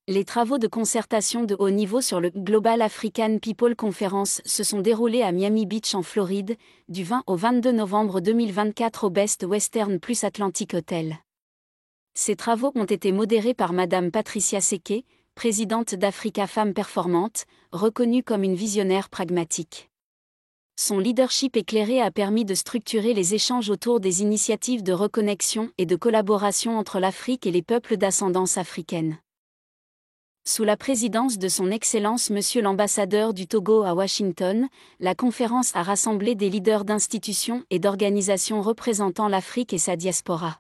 Les travaux de concertation de haut niveau sur le Global African People Conference se sont déroulés à Miami Beach en Floride, du 20 au 22 novembre 2024 au Best Western Plus Atlantic Hotel. Ces travaux ont été modérés par Madame Patricia Seke, présidente d'Africa Femmes Performantes, reconnue comme une visionnaire pragmatique. Son leadership éclairé a permis de structurer les échanges autour des initiatives de reconnexion et de collaboration entre l'Afrique et les peuples d'ascendance africaine. Sous la présidence de son Excellence Monsieur l'ambassadeur du Togo à Washington, la conférence a rassemblé des leaders d'institutions et d'organisations représentant l'Afrique et sa diaspora.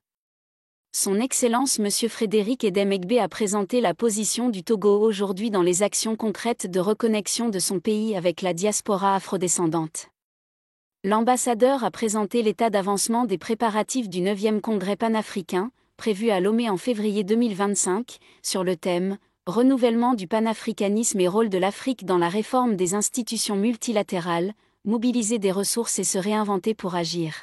Son Excellence Monsieur Frédéric Edemegbe a présenté la position du Togo aujourd'hui dans les actions concrètes de reconnexion de son pays avec la diaspora afrodescendante. L'ambassadeur a présenté l'état d'avancement des préparatifs du 9e congrès panafricain, prévu à Lomé en février 2025, sur le thème « Renouvellement du panafricanisme et rôle de l'Afrique dans la réforme des institutions multilatérales, mobiliser des ressources et se réinventer pour agir ».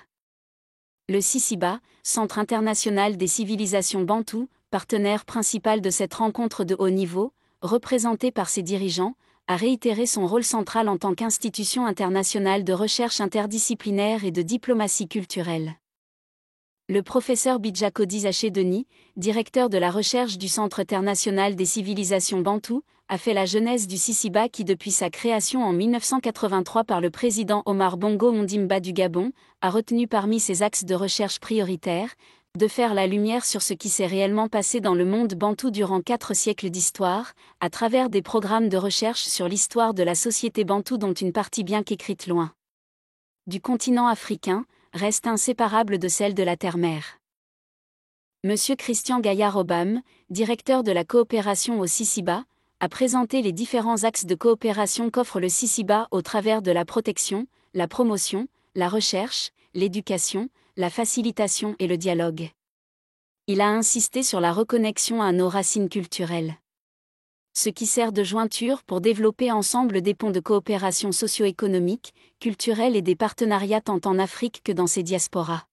Le CICIBA, Centre international des civilisations bantoues, partenaire principal de cette rencontre de haut niveau, représenté par ses dirigeants, a réitéré son rôle central en tant qu'institution internationale de recherche interdisciplinaire et de diplomatie culturelle. Le professeur Bijako Zaché-Denis, directeur de la recherche du Centre international des civilisations bantoues, a fait la genèse du CICIBA qui depuis sa création en 1983 par le président Omar Bongo Ondimba du Gabon, a retenu parmi ses axes de recherche prioritaires, de faire la lumière sur ce qui s'est réellement passé dans le monde bantou durant 4 siècles d'histoire, à travers des programmes de recherche sur l'histoire de la société bantoue dont une partie bien qu'écrite loin du continent africain, reste inséparable de celle de la terre-mère. Monsieur Christian Gaillard-Obam, directeur de la coopération au CICIBA, a présenté les différents axes de coopération qu'offre le CICIBA au travers de la protection, la promotion, la recherche, l'éducation, la facilitation et le dialogue. Il a insisté sur la reconnexion à nos racines culturelles. Ce qui sert de jointure pour développer ensemble des ponts de coopération socio-économique, culturelle et des partenariats tant en Afrique que dans ses diasporas.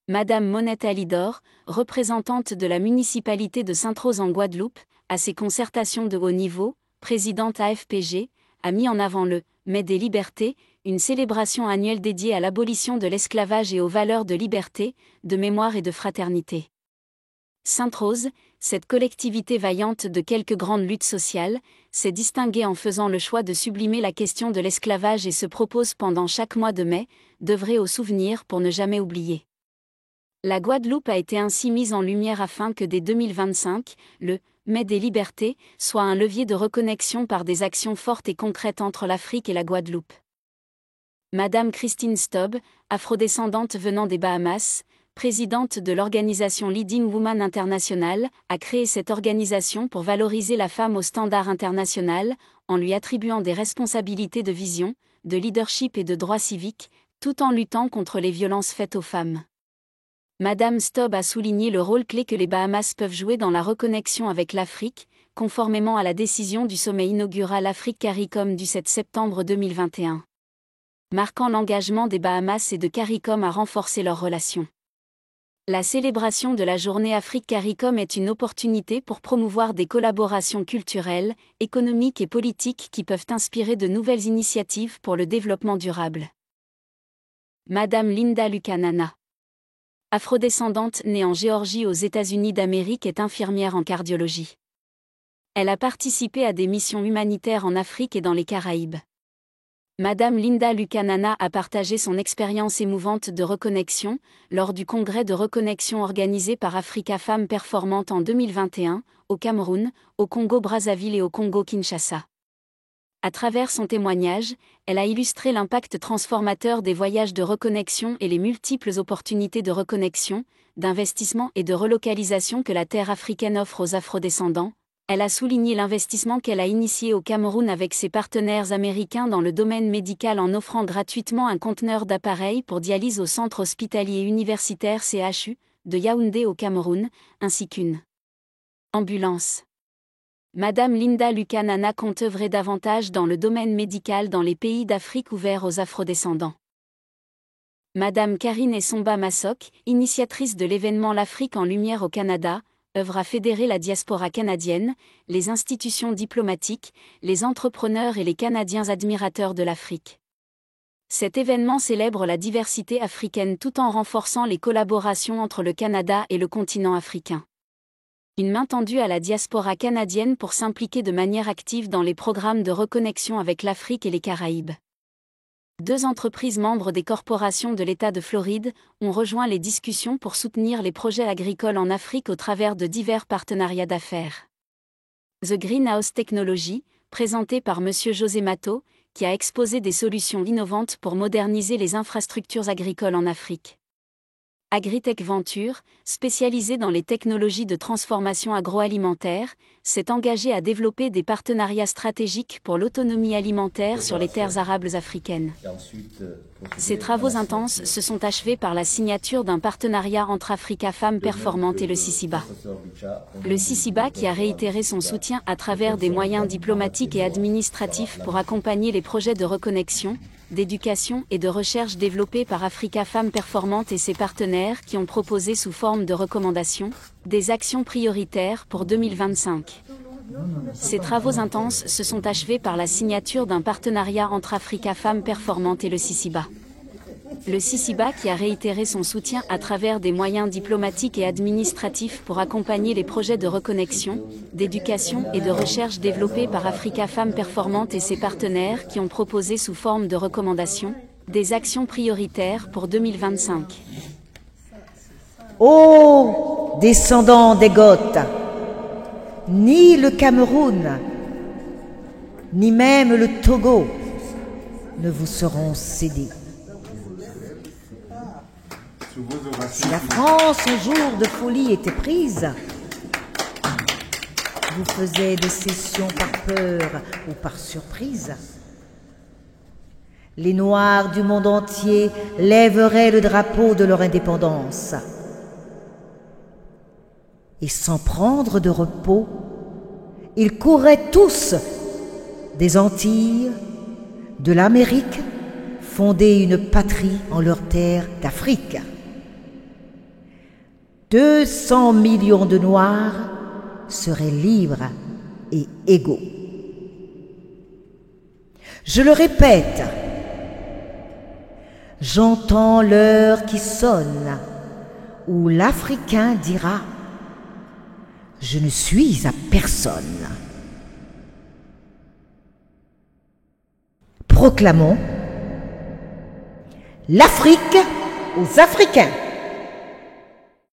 Madame Monette Alidor, représentante de la municipalité de Sainte-Rose en Guadeloupe, à ses concertations de haut niveau, présidente AFPG, a mis en avant le « Mai des libertés », une célébration annuelle dédiée à l'abolition de l'esclavage et aux valeurs de liberté, de mémoire et de fraternité. Sainte-Rose, cette collectivité vaillante de quelques grandes luttes sociales, s'est distinguée en faisant le choix de sublimer la question de l'esclavage et se propose pendant chaque mois de mai, d'œuvrer au souvenir pour ne jamais oublier. La Guadeloupe a été ainsi mise en lumière afin que dès 2025, le « Mai des libertés » soit un levier de reconnexion par des actions fortes et concrètes entre l'Afrique et la Guadeloupe. Madame Christine Stobb, afrodescendante venant des Bahamas, présidente de l'organisation Leading Woman International, a créé cette organisation pour valoriser la femme au standard international, en lui attribuant des responsabilités de vision, de leadership et de droits civiques, tout en luttant contre les violences faites aux femmes. Madame Stobb a souligné le rôle clé que les Bahamas peuvent jouer dans la reconnexion avec l'Afrique, conformément à la décision du sommet inaugural Afrique-CARICOM du 7 septembre 2021. Marquant l'engagement des Bahamas et de CARICOM à renforcer leurs relations. La célébration de la journée Afrique-CARICOM est une opportunité pour promouvoir des collaborations culturelles, économiques et politiques qui peuvent inspirer de nouvelles initiatives pour le développement durable. Madame Linda Lukanana, afrodescendante née en Géorgie aux États-Unis d'Amérique, est infirmière en cardiologie. Elle a participé à des missions humanitaires en Afrique et dans les Caraïbes. Madame Linda Lukanana a partagé son expérience émouvante de reconnexion lors du congrès de reconnexion organisé par Africa Femmes Performantes en 2021, au Cameroun, au Congo-Brazzaville et au Congo-Kinshasa. À travers son témoignage, elle a illustré l'impact transformateur des voyages de reconnexion et les multiples opportunités de reconnexion, d'investissement et de relocalisation que la terre africaine offre aux afrodescendants. Elle a souligné l'investissement qu'elle a initié au Cameroun avec ses partenaires américains dans le domaine médical en offrant gratuitement un conteneur d'appareils pour dialyse au centre hospitalier universitaire CHU de Yaoundé au Cameroun, ainsi qu'une ambulance. Madame Linda Lukanana compte œuvrer davantage dans le domaine médical dans les pays d'Afrique ouverts aux afrodescendants. Madame Karine Essomba Massok, initiatrice de l'événement L'Afrique en Lumière au Canada, œuvre à fédérer la diaspora canadienne, les institutions diplomatiques, les entrepreneurs et les Canadiens admirateurs de l'Afrique. Cet événement célèbre la diversité africaine tout en renforçant les collaborations entre le Canada et le continent africain. Une main tendue à la diaspora canadienne pour s'impliquer de manière active dans les programmes de reconnexion avec l'Afrique et les Caraïbes. 2 entreprises membres des corporations de l'État de Floride ont rejoint les discussions pour soutenir les projets agricoles en Afrique au travers de divers partenariats d'affaires. The Greenhouse Technology, présenté par M. José Mato, qui a exposé des solutions innovantes pour moderniser les infrastructures agricoles en Afrique. Agritech Venture, spécialisée dans les technologies de transformation agroalimentaire, s'est engagée à développer des partenariats stratégiques pour l'autonomie alimentaire sur les terres arables africaines. Ces travaux intenses se sont achevés par la signature d'un partenariat entre Africa Femmes Performantes et le CICIBA. Le CICIBA qui a réitéré son soutien à travers des moyens diplomatiques et administratifs pour accompagner les projets de reconnexion, d'éducation et de recherche développés par Africa Femmes Performantes et ses partenaires qui ont proposé sous forme de recommandations des actions prioritaires pour 2025. Ces travaux intenses se sont achevés par la signature d'un partenariat entre Africa Femmes Performantes et le CICIBA. Le CICIBA qui a réitéré son soutien à travers des moyens diplomatiques et administratifs pour accompagner les projets de reconnexion, d'éducation et de recherche développés par Africa Femmes Performantes et ses partenaires qui ont proposé sous forme de recommandations des actions prioritaires pour 2025. Ô descendants des Goths, ni le Cameroun, ni même le Togo ne vous seront cédés. Si la France, un jour de folie était prise, vous faisait des cessions par peur ou par surprise, les Noirs du monde entier lèveraient le drapeau de leur indépendance. Et sans prendre de repos, ils couraient tous des Antilles, de l'Amérique, fonder une patrie en leur terre d'Afrique. 200 millions de Noirs seraient libres et égaux. Je le répète, j'entends l'heure qui sonne où l'Africain dira « Je ne suis à personne ». Proclamons l'Afrique aux Africains.